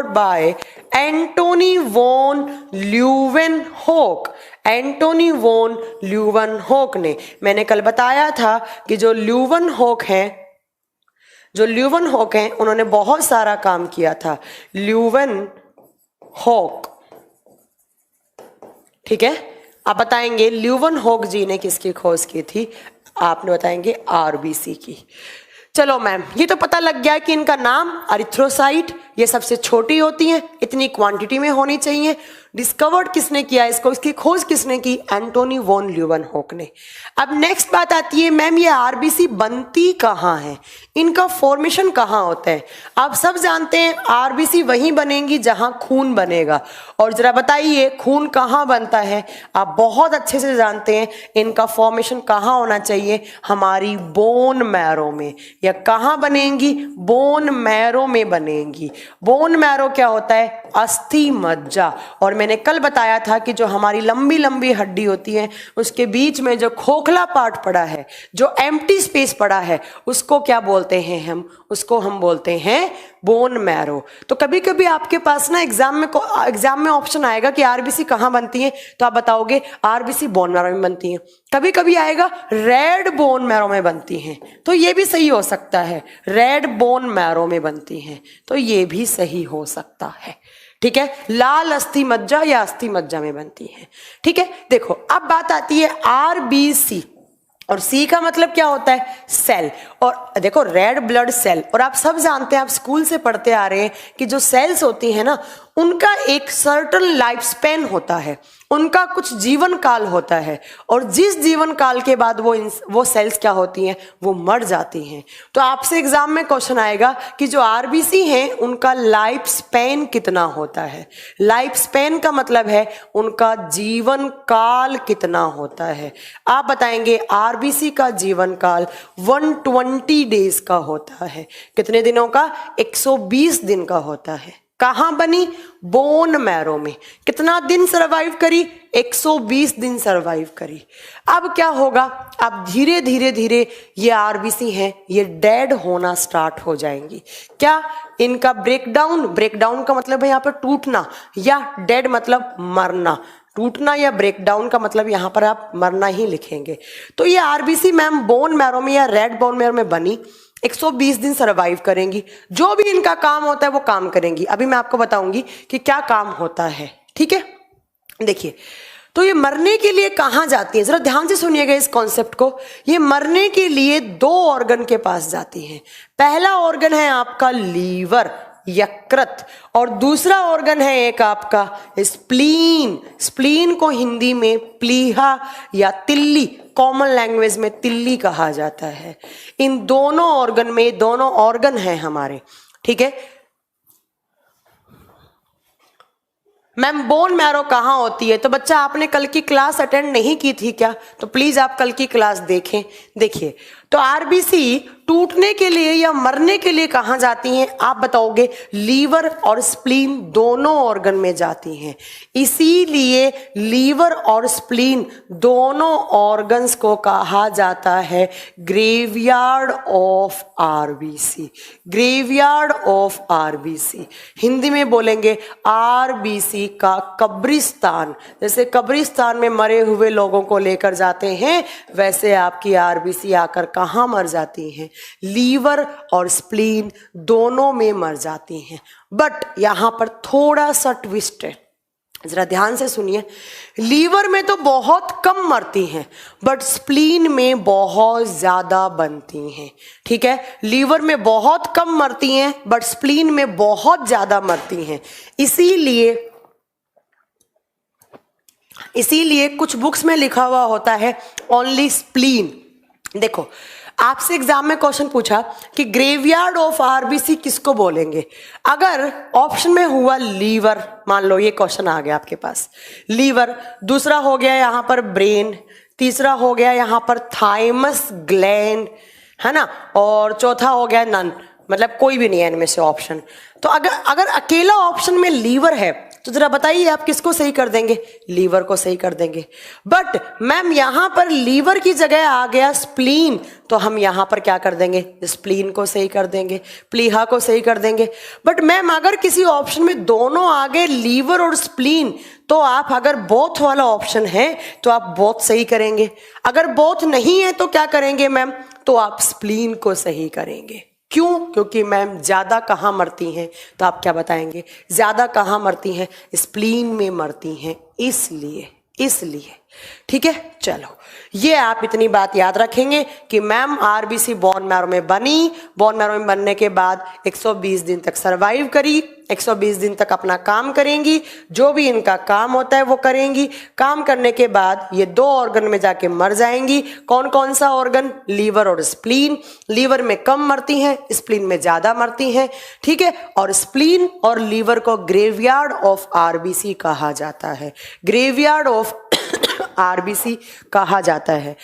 by Antonie van Leeuwenhoek. Antonie van Leeuwenhoek ने, मैंने कल बताया था कि जो ल्यूवेनहोक हैं उन्होंने बहुत सारा काम किया था। ल्यूवेनहोक, ठीक है, आप बताएंगे ल्यूवेनहोक जी ने किसकी खोज की थी, आपने बताएंगे आरबीसी की। चलो मैम, ये तो पता लग गया कि इनका नाम एरिथ्रोसाइट, ये सबसे छोटी होती हैं, इतनी क्वांटिटी में होनी चाहिए। डिस्कवर्ड किसने किया इसको, इसकी खोज किसने की, एंटोनी वॉन ल्यूवेनहोक ने। अब नेक्स्ट बात आती है मैम ये आरबीसी बनती कहाँ है, इनका फॉर्मेशन कहाँ होता है। आप सब जानते हैं आरबीसी वहीं बनेंगी जहां खून बनेगा। और जरा बताइए खून कहाँ बनता है, आप बहुत अच्छे से जानते हैं इनका फॉर्मेशन कहाँ होना चाहिए, हमारी बोन मैरो में। या कहाँ बनेंगी, बोन मैरो में बनेंगी। बोन मैरो क्या होता है, अस्थि मज्जा। और मैंने कल बताया था कि जो हमारी लंबी लंबी हड्डी होती है उसके बीच में जो खोखला पार्ट पड़ा है, जो एम्प्टी स्पेस पड़ा है, उसको क्या बोलते हैं उसको हम बोलते हैं बोन मैरो। तो कभी कभी आपके पास ना एग्जाम में ऑप्शन आएगा कि आरबीसी कहाँ बनती है, तो आप बताओगे आरबीसी बोन मैरो में बनती है। कभी कभी आएगा रेड बोन मैरो में बनती हैं, तो ये भी सही हो सकता है, रेड बोन मैरो में बनती हैं, तो ये भी सही हो सकता है। ठीक है, लाल अस्थि मज्जा या अस्थि मज्जा में बनती है। ठीक है, देखो अब बात आती है आरबीसी, और सी का मतलब क्या होता है, सेल। और देखो रेड ब्लड सेल, और आप सब जानते हैं, आप स्कूल से पढ़ते आ रहे हैं कि जो सेल्स होती हैं ना उनका एक सर्टन लाइफ स्पेन होता है, उनका कुछ जीवन काल होता है, और जिस जीवन काल के बाद वो सेल्स क्या होती हैं, वो मर जाती हैं। तो आपसे एग्जाम में क्वेश्चन आएगा कि जो आरबीसी हैं उनका लाइफ स्पेन कितना होता है। लाइफ स्पेन का मतलब है उनका जीवन काल कितना होता है। आप बताएंगे आरबीसी का जीवन काल 120 डेज का होता है। कितने दिनों का, 120 दिन का होता है। कहां बनी, बोन मैरो में। कितना दिन सरवाइव करी, 120 दिन सरवाइव करी। अब क्या होगा, अब धीरे धीरे ये आरबीसी हैं ये डेड होना स्टार्ट हो जाएंगी। क्या, इनका ब्रेकडाउन का मतलब है यहाँ पर टूटना, या डेड मतलब मरना। टूटना या ब्रेकडाउन का मतलब यहां पर आप मरना ही लिखेंगे। तो ये आरबीसी मैम बोन मैरो में या रेड बोन मैरो में बनी, 120 दिन सरवाइव करेंगी। जो भी इनका काम होता है वो काम करेंगी। अभी मैं आपको बताऊंगी कि क्या काम होता है। ठीक है, देखिए तो ये मरने के लिए कहां जाती है, जरा ध्यान से सुनिएगा इस कॉन्सेप्ट को। ये मरने के लिए 2 ऑर्गन के पास जाती हैं। पहला ऑर्गन है आपका लीवर, यकृत, और दूसरा ऑर्गन है एक आपका स्प्लीन। स्प्लीन को हिंदी में प्लीहा या तिल्ली, कॉमन लैंग्वेज में तिल्ली कहा जाता है। इन दोनों ऑर्गन में, दोनों ऑर्गन हैं हमारे। ठीक है मैम, बोन मैरो कहाँ होती है, तो बच्चा आपने कल की क्लास अटेंड नहीं की थी क्या, तो प्लीज आप कल की क्लास देखें। देखिए तो आरबीसी टूटने के लिए या मरने के लिए कहां जाती हैं, आप बताओगे लीवर और स्प्लीन दोनों ऑर्गन में जाती हैं। इसीलिए लीवर और स्प्लीन दोनों ऑर्गन्स को कहा जाता है graveyard of RBC. Graveyard of RBC, Hindi में बोलेंगे आरबीसी का कब्रिस्तान। जैसे कब्रिस्तान में मरे हुए लोगों को लेकर जाते हैं, वैसे आपकी आरबीसी आकर कहां मर जाती हैं, लीवर और स्प्लीन दोनों में मर जाती हैं। बट यहां पर थोड़ा सा ट्विस्ट है, जरा ध्यान से सुनिए। लीवर में तो बहुत कम मरती हैं, बट स्प्लीन में बहुत ज्यादा बनती हैं। ठीक है, लीवर में बहुत कम मरती हैं, बट स्प्लीन में बहुत ज्यादा मरती हैं। इसीलिए कुछ बुक्स में लिखा हुआ होता है ओनली स्प्लीन। देखो आपसे एग्जाम में क्वेश्चन पूछा कि ग्रेवयार्ड ऑफ आरबीसी किसको बोलेंगे। अगर ऑप्शन में हुआ लीवर, मान लो ये क्वेश्चन आ गया आपके पास, लीवर, दूसरा हो गया यहां पर ब्रेन, तीसरा हो गया यहां पर थाइमस ग्लैंड, है ना, और चौथा हो गया नन, मतलब कोई भी नहीं है इनमें से ऑप्शन। तो अगर अकेला ऑप्शन में लीवर है तो जरा बताइए आप किसको सही कर देंगे? लीवर को सही कर देंगे। बट मैम यहां पर लीवर की जगह आ गया स्प्लीन, तो हम यहां पर क्या कर देंगे? स्प्लीन को सही कर देंगे, प्लीहा को सही कर देंगे। बट मैम अगर किसी ऑप्शन में दोनों आ गए लीवर और स्प्लीन, तो आप अगर बोथ वाला ऑप्शन है तो आप बोथ सही करेंगे। अगर बोथ नहीं है तो क्या करेंगे मैम? तो आप स्प्लीन को सही करेंगे। क्यों? क्योंकि मैम ज्यादा कहाँ मरती हैं, तो आप क्या बताएंगे? ज्यादा कहाँ मरती हैं? स्प्लीन में मरती हैं, इसलिए। ठीक है, चलो ये आप इतनी बात याद रखेंगे कि मैम आरबीसी बोन मैरो में बनी, बोन मैरो में बनने के बाद 120 दिन तक सरवाइव करी, 120 दिन तक अपना काम करेंगी, जो भी इनका काम होता है वो करेंगी। काम करने के बाद ये 2 ऑर्गन में जाके मर जाएंगी। कौन कौन सा ऑर्गन? लीवर और स्प्लीन। लीवर में कम मरती हैं, स्प्लीन में ज्यादा मरती हैं, ठीक है। और स्प्लीन और लीवर को ग्रेवयार्ड ऑफ आरबीसी कहा जाता है, ग्रेवयार्ड ऑफ आरबीसी कहा जाता है।